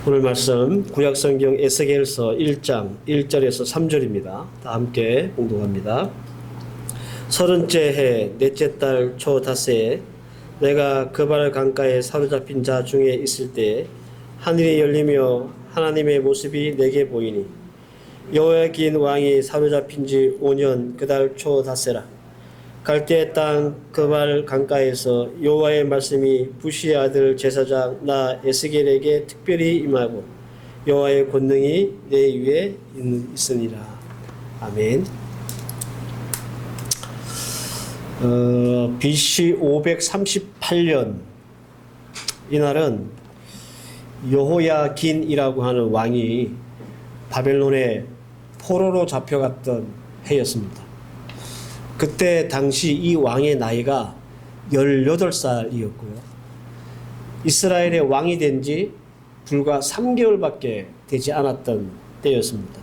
오늘 말씀 구약성경 에스겔서 1장 1절에서 3절입니다. 다 함께 공독합니다. 30째 해 넷째 달 초 닷새에 내가 그발 강가에 사로잡힌 자 중에 있을 때 하늘이 열리며 하나님의 모습이 내게 보이니 여호야긴 왕이 사로잡힌 지 5년 그 달 초 닷새라. 갈대의 땅 그발 강가에서 여호와의 말씀이 부시의 아들 제사장 나 에스겔에게 특별히 임하고 여호와의 권능이 내 위에 있으니라. 아멘. BC 538년 이날은 여호야긴이라고 하는 왕이 바벨론에 포로로 잡혀갔던 해였습니다. 그때 당시 이 왕의 나이가 18살이었고요. 이스라엘의 왕이 된 지 불과 3개월밖에 되지 않았던 때였습니다.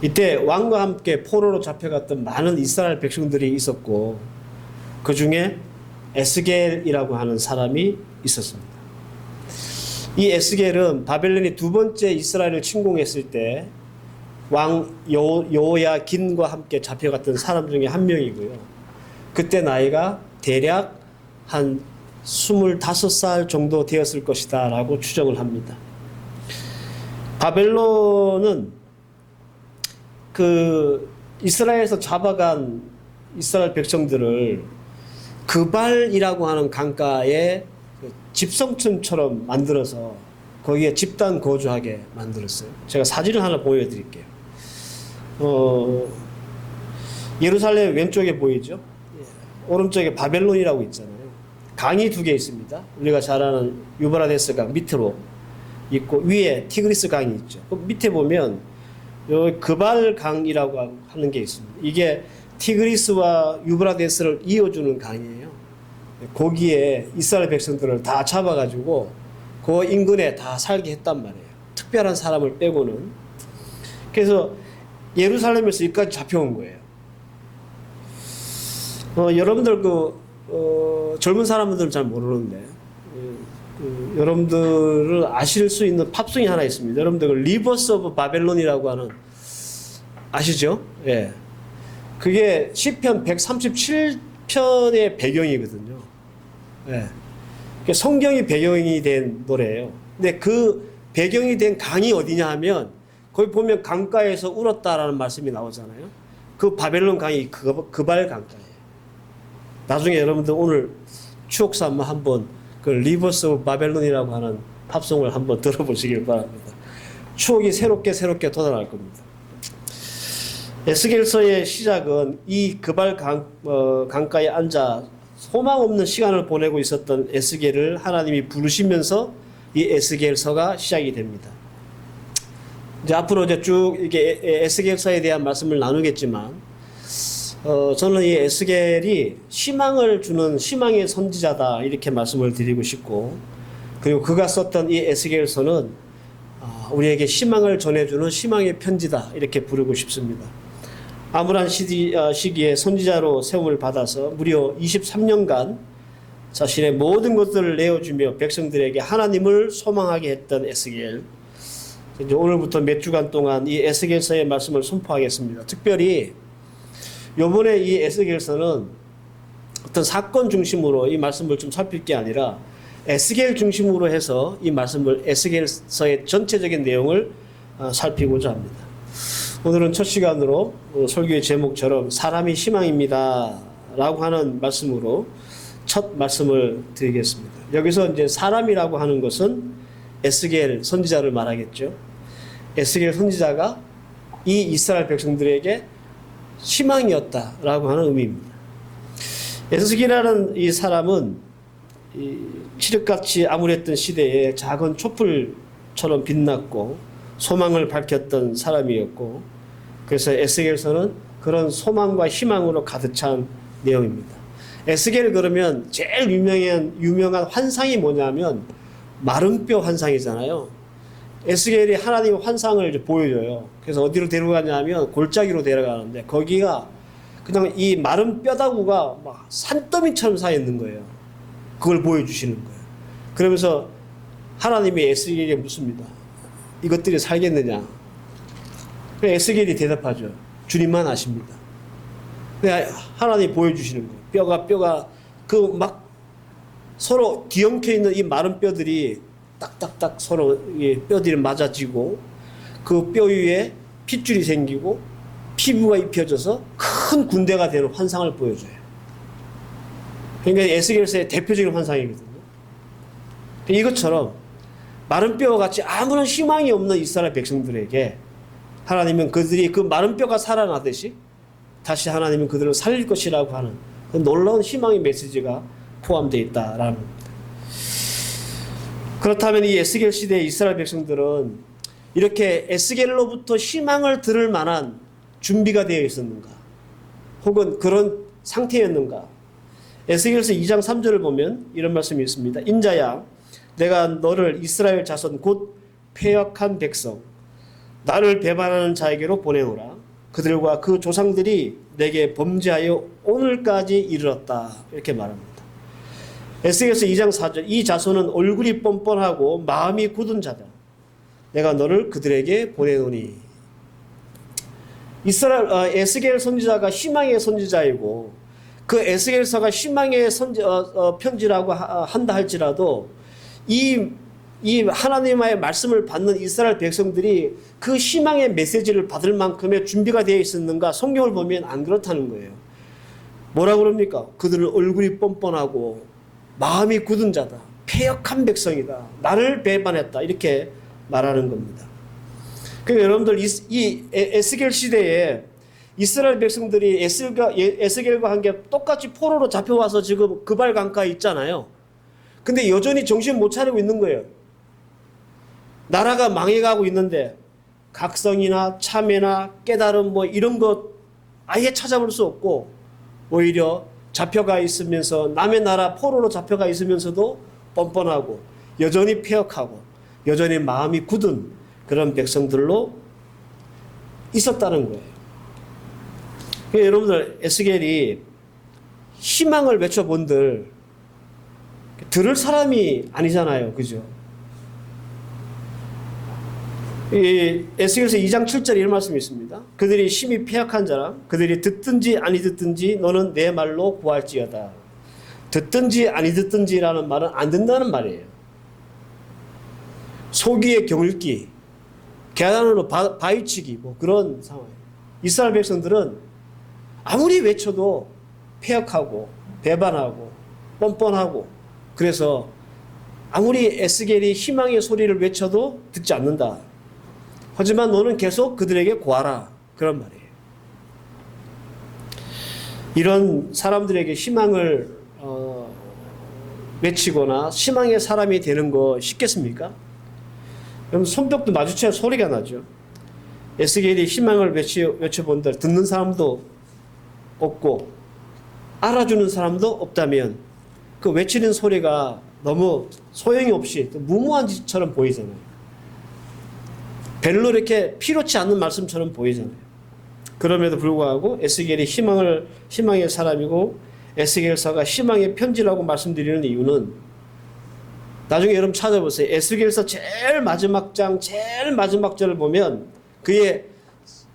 이때 왕과 함께 포로로 잡혀갔던 많은 이스라엘 백성들이 있었고 그 중에 에스겔이라고 하는 사람이 있었습니다. 이 에스겔은 바벨론이 두 번째 이스라엘을 침공했을 때 왕 여호야긴과 함께 잡혀갔던 사람 중에 한 명이고요. 그때 나이가 대략 한 25살 정도 되었을 것이다 라고 추정을 합니다. 바벨론은 그 이스라엘에서 잡아간 이스라엘 백성들을 그발이라고 하는 강가에 집성촌처럼 만들어서 거기에 집단 거주하게 만들었어요. 제가 사진을 하나 보여드릴게요. 예루살렘 왼쪽에 보이죠? 오른쪽에 바벨론이라고 있잖아요. 강이 두 개 있습니다. 우리가 잘 아는 유브라데스 강 밑으로 있고 위에 티그리스 강이 있죠. 그 밑에 보면 요 그발 강이라고 하는 게 있습니다. 이게 티그리스와 유브라데스를 이어주는 강이에요. 거기에 이스라엘 백성들을 다 잡아가지고 그 인근에 다 살게 했단 말이에요. 특별한 사람을 빼고는. 그래서 예루살렘에서 여기까지 잡혀온 거예요. 여러분들 젊은 사람들은 잘 모르는데 여러분들을 아실 수 있는 팝송이 하나 있습니다. 여러분들 리버스 오브 바벨론이라고 하는 아시죠? 예. 그게 시편 137편의 배경이거든요. 예. 성경이 배경이 된 노래예요. 근데 그 배경이 된 강이 어디냐 하면 거기 보면 강가에서 울었다라는 말씀이 나오잖아요. 그 바벨론 강이 그발 강가예요. 나중에 여러분들 오늘 추억 삼아 한번 그 리버스 오브 바벨론이라고 하는 팝송을 한번 들어보시길 바랍니다. 추억이 새롭게 돋아날 겁니다. 에스겔서의 시작은 이 그발 강가에 앉아 소망 없는 시간을 보내고 있었던 에스겔을 하나님이 부르시면서 이 에스겔서가 시작이 됩니다. 이제 앞으로 이제 쭉 이렇게 에스겔서에 대한 말씀을 나누겠지만, 저는 이 에스겔이 희망을 주는 희망의 선지자다 이렇게 말씀을 드리고 싶고, 그리고 그가 썼던 이 에스겔서는 우리에게 희망을 전해주는 희망의 편지다 이렇게 부르고 싶습니다. 암울한 시기에 선지자로 세움을 받아서 무려 23년간 자신의 모든 것들을 내어주며 백성들에게 하나님을 소망하게 했던 에스겔. 이제 오늘부터 몇 주간 동안 이 에스겔서의 말씀을 선포하겠습니다. 특별히 이번에 이 에스겔서는 어떤 사건 중심으로 이 말씀을 좀 살필 게 아니라 에스겔 중심으로 해서 이 말씀을 에스겔서의 전체적인 내용을 살피고자 합니다. 오늘은 첫 시간으로 설교의 제목처럼 사람이 희망입니다 라고 하는 말씀으로 첫 말씀을 드리겠습니다. 여기서 이제 사람이라고 하는 것은 에스겔 선지자를 말하겠죠. 에스겔 선지자가 이 이스라엘 백성들에게 희망이었다라고 하는 의미입니다. 에스겔이라는 이 사람은 이 칠흑같이 암울했던 시대에 작은 촛불처럼 빛났고 소망을 밝혔던 사람이었고, 그래서 에스겔서는 그런 소망과 희망으로 가득 찬 내용입니다. 에스겔 그러면 제일 유명한 환상이 뭐냐면 마른 뼈 환상이잖아요. 에스겔이 하나님의 환상을 이제 보여줘요. 그래서 어디로 데려가냐면 골짜기로 데려가는데 거기가 그냥 이 마른 뼈다구가 막 산더미처럼 쌓여 있는 거예요. 그걸 보여주시는 거예요. 그러면서 하나님이 에스겔에게 묻습니다. 이것들이 살겠느냐? 에스겔이 대답하죠. 주님만 아십니다. 하나님이 보여주시는 거예요. 뼈가 그 막 서로 뒤엉켜 있는 이 마른 뼈들이 딱딱딱 서로 뼈들이 맞아지고 그 뼈 위에 핏줄이 생기고 피부가 입혀져서 큰 군대가 되는 환상을 보여줘요. 그러니까 에스겔서의 대표적인 환상이거든요. 이것처럼 마른 뼈와 같이 아무런 희망이 없는 이스라엘 백성들에게 하나님은 그들이 그 마른 뼈가 살아나듯이 다시 하나님은 그들을 살릴 것이라고 하는 그 놀라운 희망의 메시지가 포함되어 있다라는 겁니다. 그렇다면 이 에스겔 시대의 이스라엘 백성들은 이렇게 에스겔로부터 희망을 들을 만한 준비가 되어 있었는가? 혹은 그런 상태였는가? 에스겔서 2장 3절을 보면 이런 말씀이 있습니다. 인자야, 내가 너를 이스라엘 자손 곧 패역한 백성, 나를 배반하는 자에게로 보내오라. 그들과 그 조상들이 내게 범죄하여 오늘까지 이르렀다. 이렇게 말합니다. 에스겔서 2장 4절, 이 자손은 얼굴이 뻔뻔하고 마음이 굳은 자다. 내가 너를 그들에게 보내노니. 에스겔 선지자가 희망의 선지자이고 그 에스겔서가 희망의 편지라고 한다 할지라도 이 하나님의 말씀을 받는 이스라엘 백성들이 그 희망의 메시지를 받을 만큼의 준비가 되어 있었는가? 성경을 보면 안 그렇다는 거예요. 뭐라 그럽니까? 그들은 얼굴이 뻔뻔하고 마음이 굳은 자다. 패역한 백성이다. 나를 배반했다. 이렇게 말하는 겁니다. 그러니까 여러분들 이 에스겔 시대에 이스라엘 백성들이 에스겔과 함께 똑같이 포로로 잡혀와서 지금 그발 강가에 있잖아요. 근데 여전히 정신 못 차리고 있는 거예요. 나라가 망해가고 있는데 각성이나 참회나 깨달음 뭐 이런 것 아예 찾아볼 수 없고 오히려 잡혀가 있으면서 남의 나라 포로로 잡혀가 있으면서도 뻔뻔하고 여전히 패역하고 여전히 마음이 굳은 그런 백성들로 있었다는 거예요. 그러니까 여러분들 에스겔이 희망을 외쳐본들 들을 사람이 아니잖아요. 그죠? 에스겔서 2장 7절에 이런 말씀이 있습니다. 그들이 심히 패역한 자라 그들이 듣든지 아니 듣든지 너는 내 말로 구할지어다. 듣든지 아니 듣든지라는 말은 안 된다는 말이에요. 소기의 경읽기, 계단으로 바위치기 뭐 그런 상황이에요. 이스라엘 백성들은 아무리 외쳐도 패역하고 배반하고 뻔뻔하고 그래서 아무리 에스겔이 희망의 소리를 외쳐도 듣지 않는다. 하지만 너는 계속 그들에게 구하라. 그런 말이에요. 이런 사람들에게 희망을 외치거나 희망의 사람이 되는 거 쉽겠습니까? 그럼 손뼉도 마주쳐야 소리가 나죠. 에스겔이 희망을 외쳐본들 듣는 사람도 없고 알아주는 사람도 없다면 그 외치는 소리가 너무 소용이 없이 무모한 짓처럼 보이잖아요. 별로 이렇게 필요치 않는 말씀처럼 보이잖아요. 그럼에도 불구하고 에스겔이 희망의 사람이고 에스겔서가 희망의 편지라고 말씀드리는 이유는 나중에 여러분 찾아보세요. 에스겔서 제일 마지막 절을 보면 그의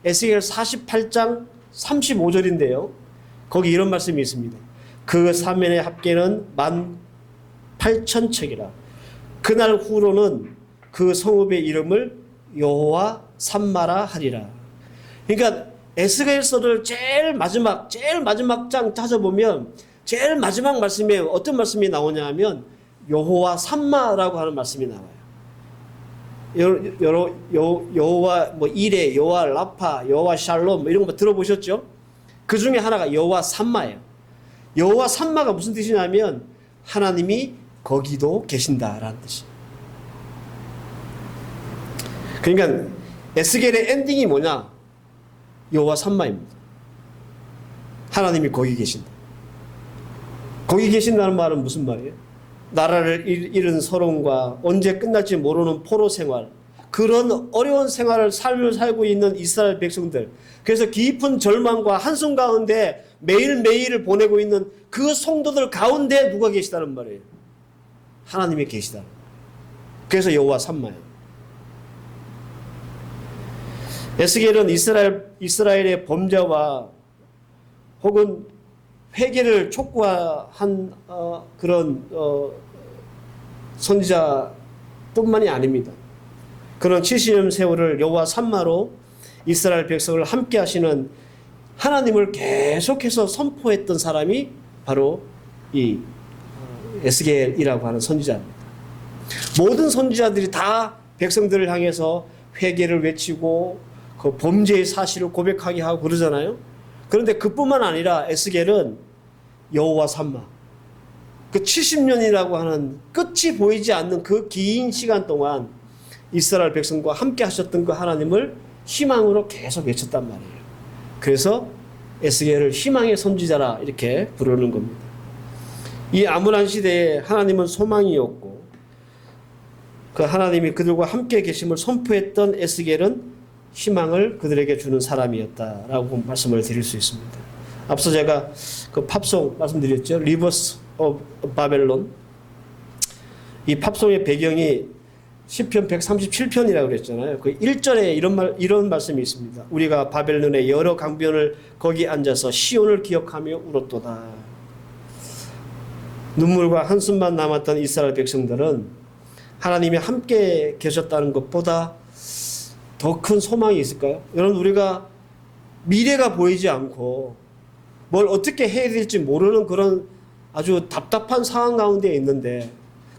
에스겔 48장 35절인데요. 거기 이런 말씀이 있습니다. 그 사면의 합계는 18,000척이라. 그날 후로는 그 성읍의 이름을 여호와 삼마라 하리라. 그러니까 에스겔서를 제일 마지막 장 찾아보면 제일 마지막 말씀에 어떤 말씀이 나오냐 하면 여호와 삼마라고 하는 말씀이 나와요. 여호와 뭐 이레, 여호와 라파, 여호와 샬롬 뭐 이런 거 들어보셨죠? 그 중에 하나가 여호와 삼마예요. 여호와 삼마가 무슨 뜻이냐면 하나님이 거기도 계신다라는 뜻이에요. 그러니까 에스겔의 엔딩이 뭐냐? 여호와 삼마입니다. 하나님이 거기 계신다. 거기 계신다는 말은 무슨 말이에요? 나라를 잃은 서론과 언제 끝날지 모르는 포로 생활, 그런 어려운 삶을 살고 있는 이스라엘 백성들, 그래서 깊은 절망과 한숨 가운데 매일매일을 보내고 있는 그 성도들 가운데 누가 계시다는 말이에요? 하나님이 계시다. 그래서 여호와 삼마예요. 에스겔은 이스라엘의 범죄와 혹은 회개를 촉구한 그런 선지자뿐만이 아닙니다. 그런 70년 세월을 여호와 삼마로 이스라엘 백성을 함께 하시는 하나님을 계속해서 선포했던 사람이 바로 이 에스겔이라고 하는 선지자입니다. 모든 선지자들이 다 백성들을 향해서 회개를 외치고 그 범죄의 사실을 고백하게 하고 그러잖아요. 그런데 그뿐만 아니라 에스겔은 여호와 삼마, 그 70년이라고 하는 끝이 보이지 않는 그 긴 시간 동안 이스라엘 백성과 함께 하셨던 그 하나님을 희망으로 계속 외쳤단 말이에요. 그래서 에스겔을 희망의 선지자라 이렇게 부르는 겁니다. 이 암울한 시대에 하나님은 소망이었고 그 하나님이 그들과 함께 계심을 선포했던 에스겔은 희망을 그들에게 주는 사람이었다라고 말씀을 드릴 수 있습니다. 앞서 제가 그 팝송 말씀드렸죠. 리버스 오브 바벨론. 이 팝송의 배경이 시편 137편이라고 그랬잖아요. 그 1절에 이런 말씀이 있습니다. 우리가 바벨론의 여러 강변을 거기 앉아서 시온을 기억하며 울었도다. 눈물과 한숨만 남았던 이스라엘 백성들은 하나님이 함께 계셨다는 것보다 더 큰 소망이 있을까요? 여러분, 우리가 미래가 보이지 않고 뭘 어떻게 해야 될지 모르는 그런 아주 답답한 상황 가운데 있는데,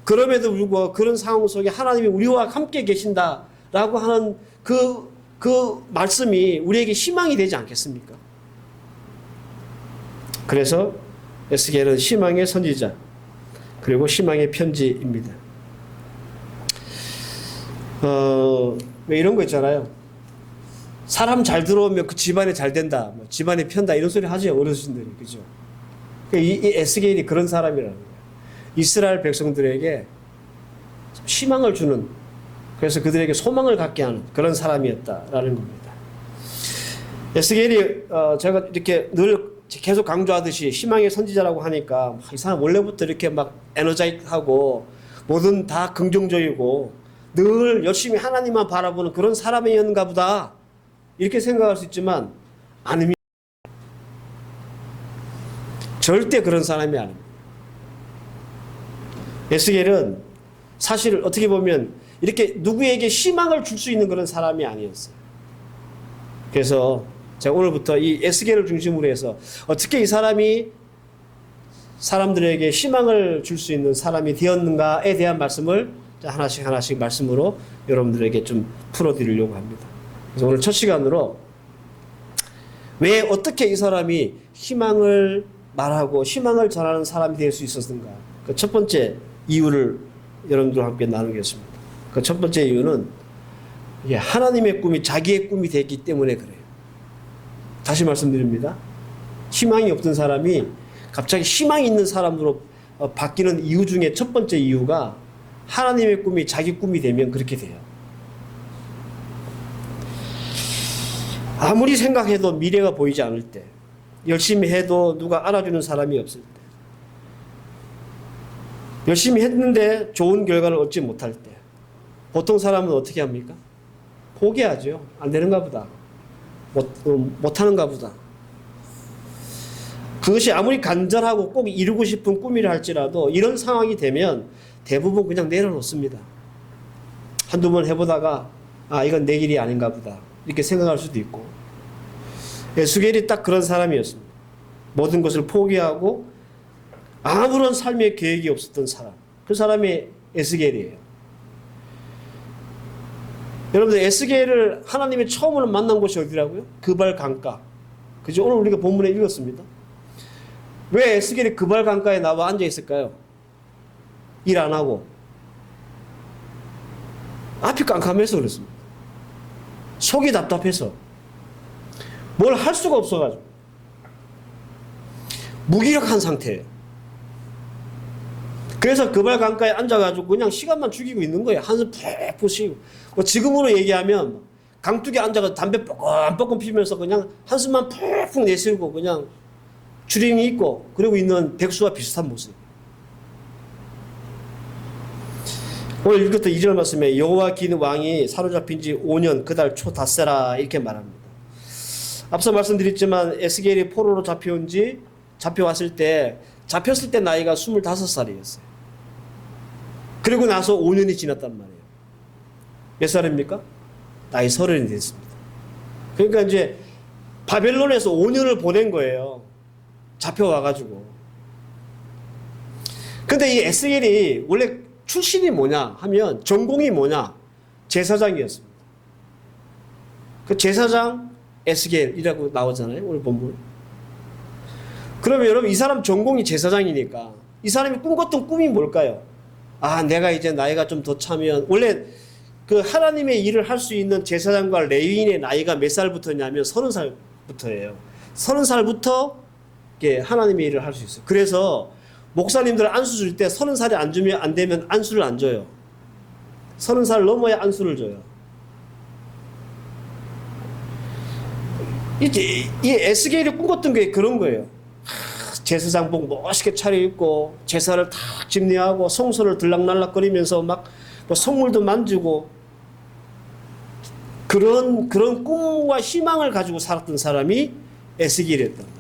그럼에도 불구하고 그런 상황 속에 하나님이 우리와 함께 계신다라고 하는 그 말씀이 우리에게 희망이 되지 않겠습니까? 그래서 에스겔은 희망의 선지자, 그리고 희망의 편지입니다. 왜 이런 거 있잖아요. 사람 잘 들어오면 그 집안이 잘 된다, 뭐 집안이 편다, 이런 소리 하죠, 어르신들이. 그죠? 이 에스겔이 그런 사람이라는 거예요. 이스라엘 백성들에게 희망을 주는, 그래서 그들에게 소망을 갖게 하는 그런 사람이었다라는 겁니다. 에스겔이 제가 이렇게 늘 계속 강조하듯이 희망의 선지자라고 하니까 이 사람 원래부터 이렇게 막 에너자이트하고 뭐든 다 긍정적이고 늘 열심히 하나님만 바라보는 그런 사람이었는가 보다, 이렇게 생각할 수 있지만 아닙니다. 절대 그런 사람이 아닙니다. 에스겔은 사실 어떻게 보면 이렇게 누구에게 희망을 줄 수 있는 그런 사람이 아니었어요. 그래서 제가 오늘부터 이 에스겔을 중심으로 해서 어떻게 이 사람이 사람들에게 희망을 줄 수 있는 사람이 되었는가에 대한 말씀을 하나씩 말씀으로 여러분들에게 좀 풀어드리려고 합니다. 그래서 오늘 첫 시간으로 왜 어떻게 이 사람이 희망을 말하고 희망을 전하는 사람이 될 수 있었는가, 그 첫 번째 이유를 여러분들과 함께 나누겠습니다. 그 첫 번째 이유는 하나님의 꿈이 자기의 꿈이 됐기 때문에 그래요. 다시 말씀드립니다. 희망이 없던 사람이 갑자기 희망이 있는 사람으로 바뀌는 이유 중에 첫 번째 이유가 하나님의 꿈이 자기 꿈이 되면 그렇게 돼요. 아무리 생각해도 미래가 보이지 않을 때, 열심히 해도 누가 알아주는 사람이 없을 때, 열심히 했는데 좋은 결과를 얻지 못할 때, 보통 사람은 어떻게 합니까? 포기하죠. 안 되는가 보다. 못하는가 보다. 그것이 아무리 간절하고 꼭 이루고 싶은 꿈이라 할지라도 이런 상황이 되면 대부분 그냥 내려놓습니다. 한두 번 해보다가 이건 내 길이 아닌가 보다, 이렇게 생각할 수도 있고. 에스겔이 딱 그런 사람이었습니다. 모든 것을 포기하고 아무런 삶의 계획이 없었던 사람, 그 사람이 에스겔이에요. 여러분들, 에스겔을 하나님이 처음으로 만난 곳이 어디라고요? 그발 강가. 그죠? 오늘 우리가 본문에 읽었습니다. 왜 에스겔이 그발 강가에 나와 앉아 있을까요? 일 안 하고. 앞이 깜깜해서 그렇습니다. 속이 답답해서. 뭘 할 수가 없어가지고. 무기력한 상태예요. 그래서 그발 강가에 앉아가지고 그냥 시간만 죽이고 있는 거예요. 한숨 푹푹 쉬고. 지금으로 얘기하면 강둑에 앉아가지고 담배 뻐끔뻐끔 피면서 그냥 한숨만 푹푹 내쉬고 그냥 주름이 있고 그러고 있는 백수와 비슷한 모습. 오늘 읽었던 2절 말씀에 여호와긴 왕이 사로잡힌 지 5년 그달 초 닷새라 이렇게 말합니다. 앞서 말씀드렸지만 에스겔이 포로로 잡혀왔을 때 잡혔을 때 나이가 25살이었어요. 그리고 나서 5년이 지났단 말이에요. 몇 살입니까? 나이 30이 됐습니다. 그러니까 이제 바벨론에서 5년을 보낸 거예요. 잡혀와가지고. 근데 이 에스겔이 원래 출신이 뭐냐 하면 전공이 뭐냐? 제사장이었습니다. 그 제사장 에스겔이라고 나오잖아요. 오늘 본문. 그러면 여러분 이 사람 전공이 제사장이니까 이 사람이 꿈꿨던 꿈이 뭘까요? 아, 내가 이제 나이가 좀 더 차면 원래 그 하나님의 일을 할 수 있는 제사장과 레위인의 나이가 몇 살부터냐면 30살부터예요. 30살부터 하나님의 일을 할 수 있어요. 그래서 목사님들 안수 줄 때 30살이 안 되면 안수를 안 줘요. 30살 넘어야 안수를 줘요. 이 에스겔이 꿈꿨던 게 그런 거예요. 제사장복 멋있게 차려입고 제사를 다 집례하고 성소를 들락날락거리면서 막 성물도 만지고 그런 꿈과 희망을 가지고 살았던 사람이 에스겔이었던 거예요.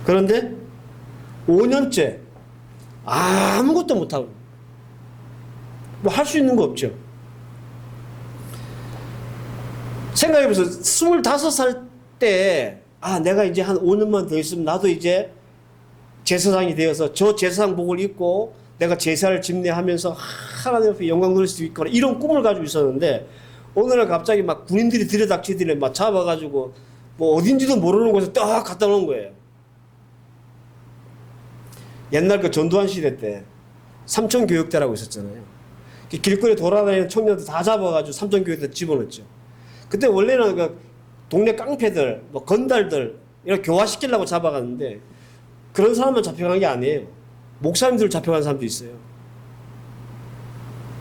그런데 5년째 아무것도 못하고 뭐 할 수 있는 거 없죠. 생각해보세요. 25살 때 내가 이제 한 5년만 더 있으면 나도 이제 제사장이 되어서 저 제사장복을 입고 내가 제사를 집례하면서 하나님 앞에 영광 돌릴 수 있거나 이런 꿈을 가지고 있었는데 오늘날 갑자기 막 군인들이 들여닥치더니 막 잡아가지고 뭐 어딘지도 모르는 곳에 딱 갖다 놓은 거예요. 옛날 그 전두환 시대 때 삼천교육대라고 있었잖아요. 길거리 돌아다니는 청년들 다 잡아가지고 삼천교육대 집어넣었죠. 그때 원래는 그 동네 깡패들, 뭐 건달들 이렇게 교화시키려고 잡아갔는데 그런 사람만 잡혀간 게 아니에요. 목사님들 잡혀간 사람도 있어요.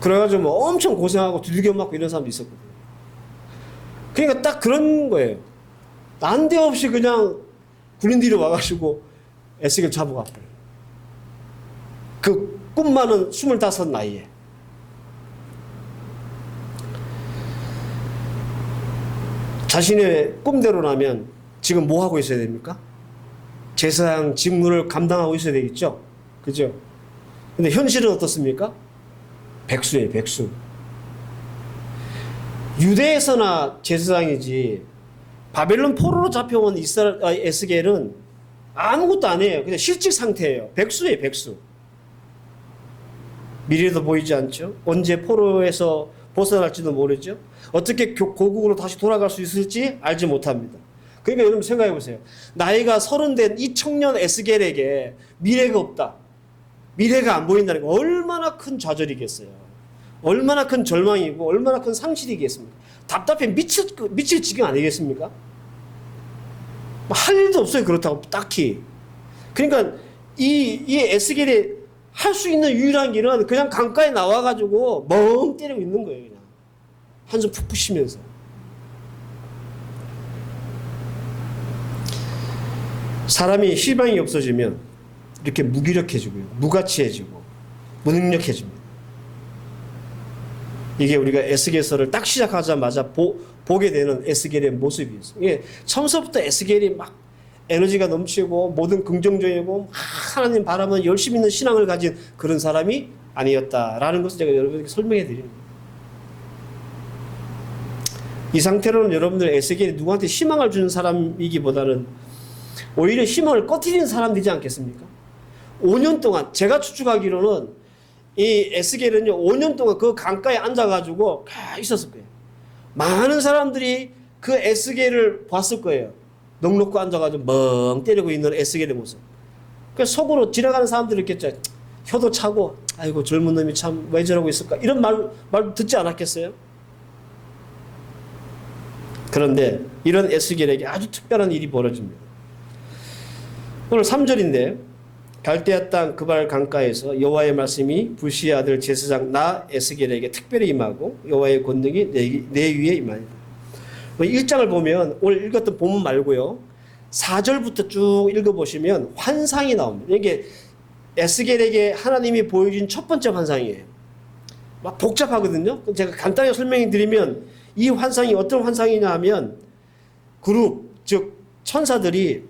그래가지고 뭐 엄청 고생하고 두들겨 맞고 이런 사람도 있었거든요. 그러니까 딱 그런 거예요. 난데없이 그냥 군인들이 와가지고 에스겔 잡아갔어요. 그 꿈만은 25 나이에. 자신의 꿈대로라면 지금 뭐 하고 있어야 됩니까? 제사장 직무를 감당하고 있어야 되겠죠? 그죠? 근데 현실은 어떻습니까? 백수예요, 백수. 유대에서나 제사장이지 바벨론 포로로 잡혀온 에스겔은 아무것도 안 해요. 그냥 실직 상태예요. 백수예요, 백수. 미래도 보이지 않죠? 언제 포로에서 벗어날지도 모르죠? 어떻게 고국으로 다시 돌아갈 수 있을지 알지 못합니다. 그러니까 여러분 생각해 보세요. 나이가 30 된 이 청년 에스겔에게 미래가 없다. 미래가 안 보인다는 거 얼마나 큰 좌절이겠어요. 얼마나 큰 절망이고 얼마나 큰 상실이겠습니까? 답답해 미칠 지경 아니겠습니까? 할 일도 없어요. 그렇다고 딱히. 그러니까 이 에스겔이 할 수 있는 유일한 길은 그냥 강가에 나와가지고 멍 때리고 있는 거예요. 그냥 한숨 푹푹 쉬면서. 사람이 희망이 없어지면 이렇게 무기력해지고요. 무가치해지고 무능력해집니다. 이게 우리가 에스겔서를 딱 시작하자마자 보게 되는 에스겔의 모습이었어요. 이게 처음부터 에스겔이 막 에너지가 넘치고 모든 긍정적이고 하나님 바라보는 열심 있는 신앙을 가진 그런 사람이 아니었다라는 것을 제가 여러분에게 설명해 드립니다. 이 상태로는 여러분들 에스겔이 누구한테 희망을 주는 사람이기보다는 오히려 희망을 꺼트리는 사람 되지 않겠습니까? 5년 동안 제가 추측하기로는 이 에스겔은요 5년 동안 그 강가에 앉아가지고 있었을 거예요. 많은 사람들이 그 에스겔을 봤을 거예요. 넋놓고 앉아가지고 멍 때리고 있는 에스겔의 모습. 그래서 속으로 지나가는 사람들이 있겠죠. 혀도 차고 아이고 젊은 놈이 참 왜 저러고 있을까 이런 말 듣지 않았겠어요? 그런데 이런 에스겔에게 아주 특별한 일이 벌어집니다. 오늘 3절인데 갈대아 땅 그발 강가에서 여호와의 말씀이 불시의 아들 제사장 나 에스겔에게 특별히 임하고 여호와의 권능이 내 위에 임하니라. 1장을 보면 오늘 읽었던 본문 말고요. 4절부터 쭉 읽어보시면 환상이 나옵니다. 이게 에스겔에게 하나님이 보여준 첫 번째 환상이에요. 막 복잡하거든요. 제가 간단하게 설명해 드리면 이 환상이 어떤 환상이냐 하면 그룹, 즉 천사들이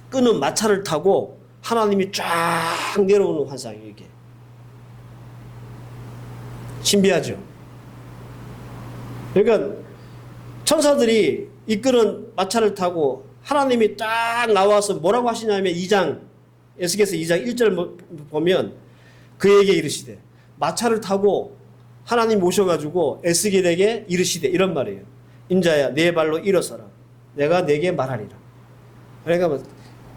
끄는 마차를 타고 하나님이 쫙 내려오는 환상이에요. 이게 신비하죠. 그러니까 천사들이 이끄는 마차를 타고 하나님이 딱 나와서 뭐라고 하시냐면 2장 에스겔서 2장 1절 보면 그에게 이르시되 마차를 타고 하나님 모셔가지고 에스겔에게 이르시되 이런 말이에요. 인자야 네 발로 일어서라. 내가 네게 말하리라. 그러니까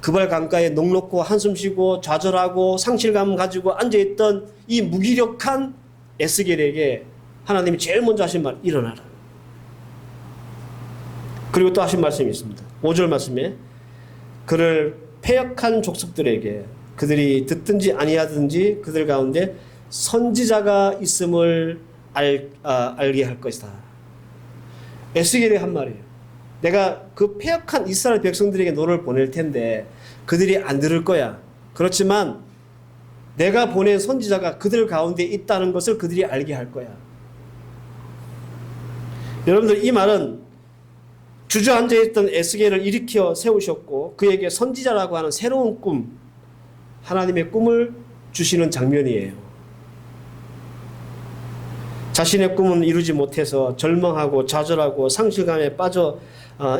그발 강가에 넋놓고 한숨 쉬고 좌절하고 상실감 가지고 앉아있던 이 무기력한 에스겔에게 하나님이 제일 먼저 하신 말 일어나라. 그리고 또 하신 말씀이 있습니다. 5절 말씀에 그를 패역한 족속들에게 그들이 듣든지 아니하든지 그들 가운데 선지자가 있음을 알게 할 것이다. 에스겔이 한 말이에요. 내가 그 패역한 이스라엘 백성들에게 너를 보낼 텐데 그들이 안 들을 거야. 그렇지만 내가 보낸 선지자가 그들 가운데 있다는 것을 그들이 알게 할 거야. 여러분들 이 말은 주저앉아 있던 에스겔을 일으켜 세우셨고 그에게 선지자라고 하는 새로운 꿈, 하나님의 꿈을 주시는 장면이에요. 자신의 꿈은 이루지 못해서 절망하고 좌절하고 상실감에 빠져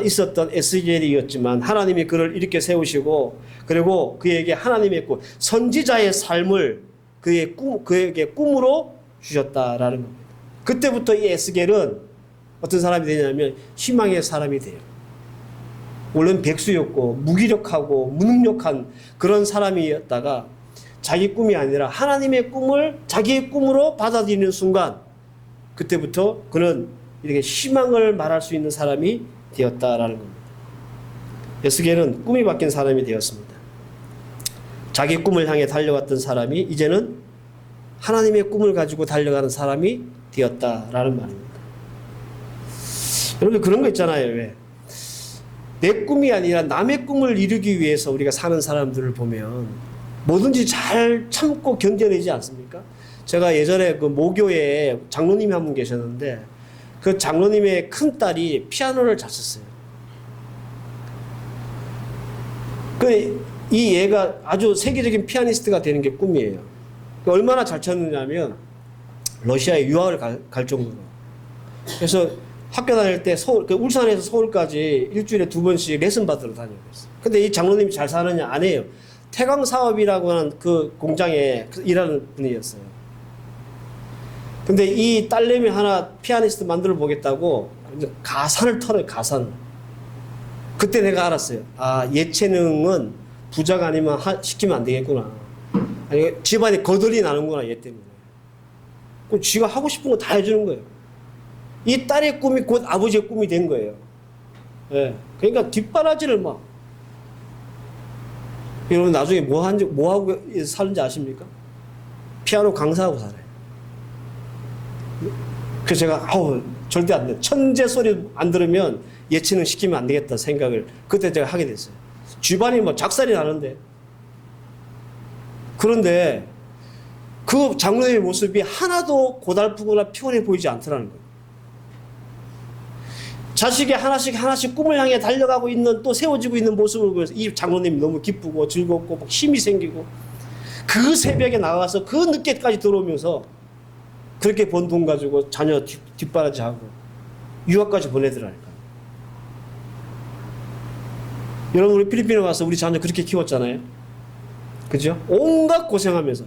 있었던 에스겔이었지만 하나님이 그를 일으켜 세우시고 그리고 그에게 하나님의 꿈, 선지자의 삶을 그에게 꿈으로 주셨다라는 겁니다. 그때부터 이 에스겔은 어떤 사람이 되냐면 희망의 사람이 돼요. 원래는 백수였고 무기력하고 무능력한 그런 사람이었다가 자기 꿈이 아니라 하나님의 꿈을 자기의 꿈으로 받아들이는 순간 그때부터 그는 이렇게 희망을 말할 수 있는 사람이 되었다라는 겁니다. 에스겔은 꿈이 바뀐 사람이 되었습니다. 자기 꿈을 향해 달려갔던 사람이 이제는 하나님의 꿈을 가지고 달려가는 사람이 되었다라는 말입니다. 여러분 그런 거 있잖아요. 왜? 내 꿈이 아니라 남의 꿈을 이루기 위해서 우리가 사는 사람들을 보면 뭐든지 잘 참고 견뎌내지 않습니까? 제가 예전에 그 모교에 장로님이 한 분 계셨는데 그 장로님의 큰 딸이 피아노를 잘 쳤어요. 이 얘가 아주 세계적인 피아니스트가 되는 게 꿈이에요. 얼마나 잘 쳤느냐면 러시아에 유학을 갈 정도로. 그래서 학교 다닐 때 울산에서 서울까지 일주일에 2번씩 레슨 받으러 다니고 있어요. 근데 이 장로님이 잘 사느냐? 안 해요. 태광 사업이라고 하는 그 공장에 일하는 분이었어요. 근데 이 딸내미 하나 피아니스트 만들어 보겠다고 가산을 털어요, 가산을. 그때 내가 알았어요. 아, 예체능은 부자가 아니면 시키면 안 되겠구나. 아니, 집안에 거덜이 나는구나, 얘 때문에. 그럼 쥐가 하고 싶은 거 다 해주는 거예요. 이 딸의 꿈이 곧 아버지의 꿈이 된 거예요. 예. 그러니까 뒷바라지를 막. 여러분 나중에 뭐 하고 사는지 아십니까? 피아노 강사하고 살아요. 그래서 제가 절대 안 돼. 천재 소리 안 들으면 예체능 시키면 안 되겠다 생각을 그때 제가 하게 됐어요. 집안이 뭐 작살이 나는데. 그런데 그 장로의 모습이 하나도 고달프거나 피곤해 보이지 않더라는 거예요. 자식이 하나씩 꿈을 향해 달려가고 있는 또 세워지고 있는 모습을 보면서 이 장로님이 너무 기쁘고 즐겁고 막 힘이 생기고 그 새벽에 나가서 그 늦게까지 들어오면서 그렇게 번 돈 가지고 자녀 뒷바라지하고 유학까지 보내더라니까. 여러분 우리 필리핀에 와서 우리 자녀 그렇게 키웠잖아요. 그죠? 온갖 고생하면서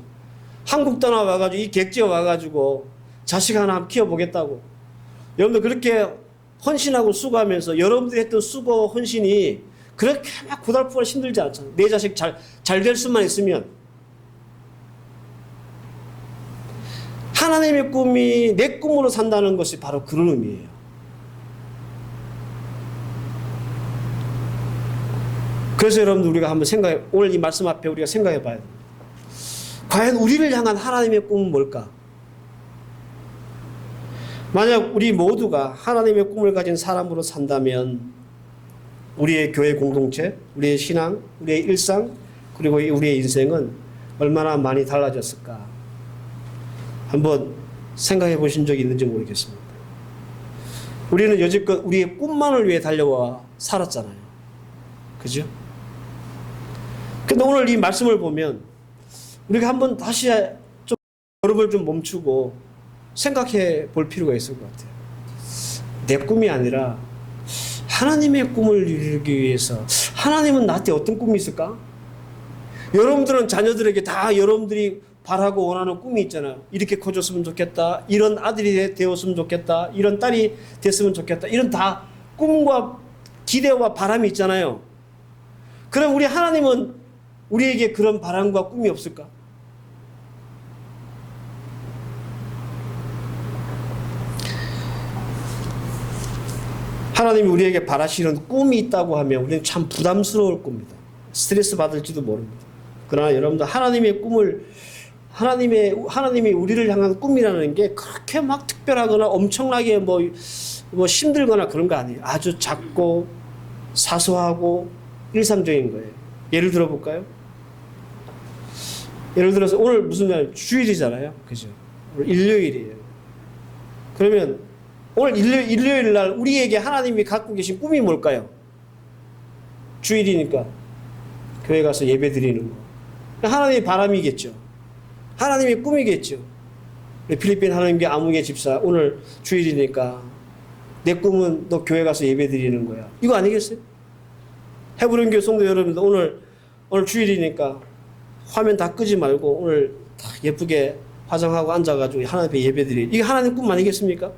한국 떠나와가지고 이 객지에 와가지고 자식 하나 키워보겠다고. 여러분들 그렇게 헌신하고 수고하면서 여러분들이 했던 수고 헌신이 그렇게 막 고달프고 힘들지 않잖아요. 내 자식 잘 될 수만 있으면. 하나님의 꿈이 내 꿈으로 산다는 것이 바로 그런 의미예요. 그래서 여러분들 우리가 한번 오늘 이 말씀 앞에 우리가 생각해 봐야 됩니다. 과연 우리를 향한 하나님의 꿈은 뭘까? 만약 우리 모두가 하나님의 꿈을 가진 사람으로 산다면 우리의 교회 공동체, 우리의 신앙, 우리의 일상, 그리고 우리의 인생은 얼마나 많이 달라졌을까? 한번 생각해 보신 적이 있는지 모르겠습니다. 우리는 여지껏 우리의 꿈만을 위해 달려와 살았잖아요. 그죠? 근데 오늘 이 말씀을 보면 우리가 한번 다시 좀 걸음을 좀 멈추고 생각해 볼 필요가 있을 것 같아요. 내 꿈이 아니라 하나님의 꿈을 이루기 위해서 하나님은 나한테 어떤 꿈이 있을까? 여러분들은 자녀들에게 다 여러분들이 바라고 원하는 꿈이 있잖아요. 이렇게 커졌으면 좋겠다. 이런 아들이 되었으면 좋겠다. 이런 딸이 됐으면 좋겠다. 이런 다 꿈과 기대와 바람이 있잖아요. 그럼 우리 하나님은 우리에게 그런 바람과 꿈이 없을까? 하나님이 우리에게 바라시는 꿈이 있다고 하면 우리는 참 부담스러울 겁니다. 스트레스 받을지도 모릅니다. 그러나 여러분들 하나님의 꿈을 하나님이 우리를 향한 꿈이라는 게 그렇게 막 특별하거나 엄청나게 뭐 힘들거나 그런 거 아니에요. 아주 작고 사소하고 일상적인 거예요. 예를 들어 볼까요? 예를 들어서 오늘 무슨 날 주일이잖아요. 그죠? 오늘 일요일이에요. 그러면 오늘 일요일 날 우리에게 하나님이 갖고 계신 꿈이 뭘까요? 주일이니까 교회 가서 예배 드리는 거. 하나님의 바람이겠죠. 하나님의 꿈이겠죠. 필리핀 하나님께 아무개 집사 오늘 주일이니까 내 꿈은 너 교회 가서 예배 드리는 거야. 이거 아니겠어요? 헤브론 교회 성도 여러분들 오늘 주일이니까 화면 다 끄지 말고 오늘 다 예쁘게 화장하고 앉아가지고 하나님 앞에 예배 드리. 이게 하나님 꿈 아니겠습니까?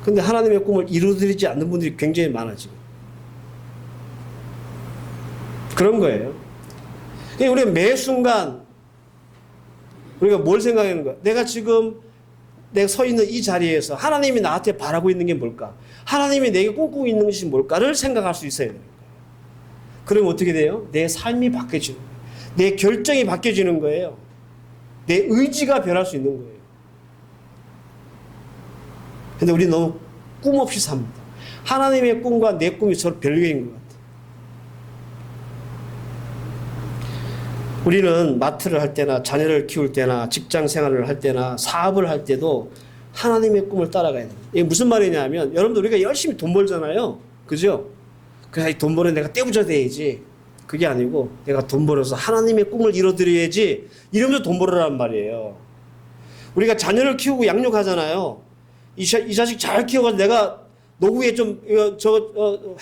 근데 하나님의 꿈을 이루어드리지 않는 분들이 굉장히 많아 지금. 그런 거예요. 그러니까 우리가 매 순간 우리가 뭘 생각하는 거야? 내가 서 있는 이 자리에서 하나님이 나한테 바라고 있는 게 뭘까? 하나님이 내게 꿈꾸고 있는 것이 뭘까를 생각할 수 있어야 돼요. 그러면 어떻게 돼요? 내 삶이 바뀌어지는 거예요. 내 결정이 바뀌어지는 거예요. 내 의지가 변할 수 있는 거예요. 근데 우리 너무 꿈 없이 삽니다. 하나님의 꿈과 내 꿈이 서로 별개인 것 같아요. 우리는 마트를 할 때나 자녀를 키울 때나 직장 생활을 할 때나 사업을 할 때도 하나님의 꿈을 따라가야 돼요. 이게 무슨 말이냐면 여러분들 우리가 열심히 돈 벌잖아요. 그죠? 그래서 돈 버는 내가 떼부자 돼야지. 그게 아니고 내가 돈 벌어서 하나님의 꿈을 이뤄드려야지 이러면서 돈 벌으란 말이에요. 우리가 자녀를 키우고 양육하잖아요. 이 자식 잘 키워가지고 내가 노후에 좀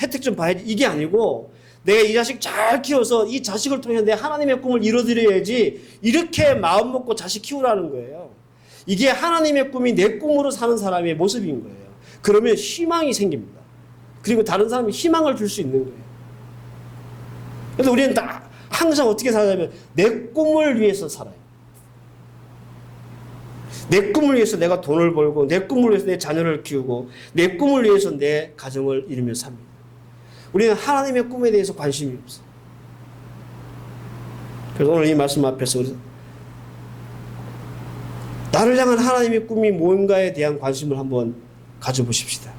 혜택 좀 봐야지. 이게 아니고 내가 이 자식 잘 키워서 이 자식을 통해 내 하나님의 꿈을 이뤄드려야지 이렇게 마음 먹고 자식 키우라는 거예요. 이게 하나님의 꿈이 내 꿈으로 사는 사람의 모습인 거예요. 그러면 희망이 생깁니다. 그리고 다른 사람이 희망을 줄 수 있는 거예요. 그래서 우리는 다 항상 어떻게 살냐면 내 꿈을 위해서 살아요. 내 꿈을 위해서 내가 돈을 벌고 내 꿈을 위해서 내 자녀를 키우고 내 꿈을 위해서 내 가정을 이루며 삽니다. 우리는 하나님의 꿈에 대해서 관심이 없어요. 그래서 오늘 이 말씀 앞에서 나를 향한 하나님의 꿈이 뭔가에 대한 관심을 한번 가져보십시다.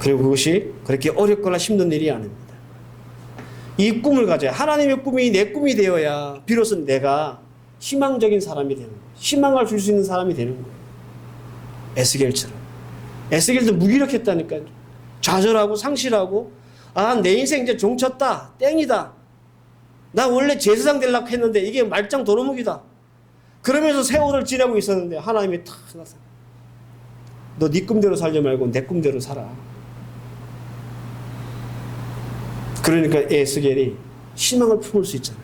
그리고 그것이 그렇게 어렵거나 힘든 일이 아닙니다. 이 꿈을 가져야 하나님의 꿈이 내 꿈이 되어야 비로소 내가 희망적인 사람이 되는 거예요. 희망을 줄 수 있는 사람이 되는 거예요. 에스겔처럼. 에스겔도 무기력했다니까요. 좌절하고 상실하고 내 인생 이제 종쳤다. 땡이다. 나 원래 제사장 되려고 했는데 이게 말짱 도루묵이다. 그러면서 세월을 지내고 있었는데 하나님이 탁 나서 너 네 꿈대로 살지 말고 내 꿈대로 살아. 그러니까 에스겔이 희망을 품을 수 있잖아요.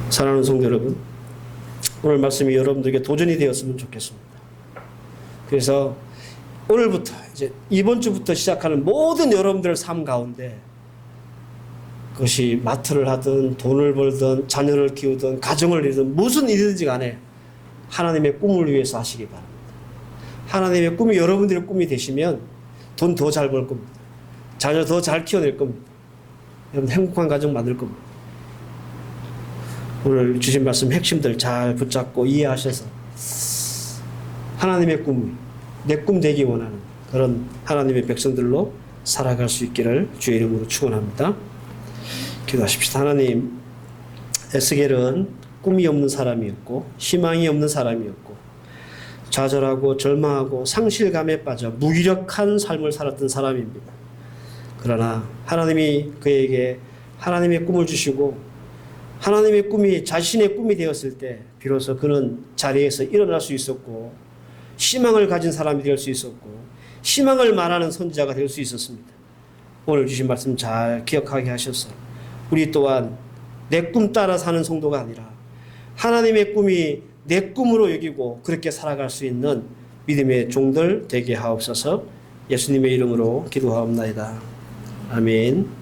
사랑하는 성도 여러분, 오늘 말씀이 여러분들에게 도전이 되었으면 좋겠습니다. 그래서 오늘부터 이제 이번 주부터 시작하는 모든 여러분들의 삶 가운데 그것이 마트를 하든 돈을 벌든 자녀를 키우든 가정을 이루든 무슨 일이든지 간에 하나님의 꿈을 위해서 하시기 바랍니다. 하나님의 꿈이 여러분들의 꿈이 되시면 돈 더 잘 벌 겁니다. 자녀 더 잘 키워낼 겁니다. 여러분 행복한 가정 만들 겁니다. 오늘 주신 말씀 핵심들 잘 붙잡고 이해하셔서 하나님의 꿈, 내 꿈 되기 원하는 그런 하나님의 백성들로 살아갈 수 있기를 주의 이름으로 축원합니다. 기도하십시다. 하나님, 에스겔은 꿈이 없는 사람이었고 희망이 없는 사람이었고 좌절하고 절망하고 상실감에 빠져 무기력한 삶을 살았던 사람입니다. 그러나 하나님이 그에게 하나님의 꿈을 주시고 하나님의 꿈이 자신의 꿈이 되었을 때 비로소 그는 자리에서 일어날 수 있었고 희망을 가진 사람이 될 수 있었고 희망을 말하는 선지자가 될 수 있었습니다. 오늘 주신 말씀 잘 기억하게 하셔서 우리 또한 내 꿈 따라 사는 성도가 아니라 하나님의 꿈이 내 꿈으로 여기고 그렇게 살아갈 수 있는 믿음의 종들 되게 하옵소서. 예수님의 이름으로 기도하옵나이다. 아멘.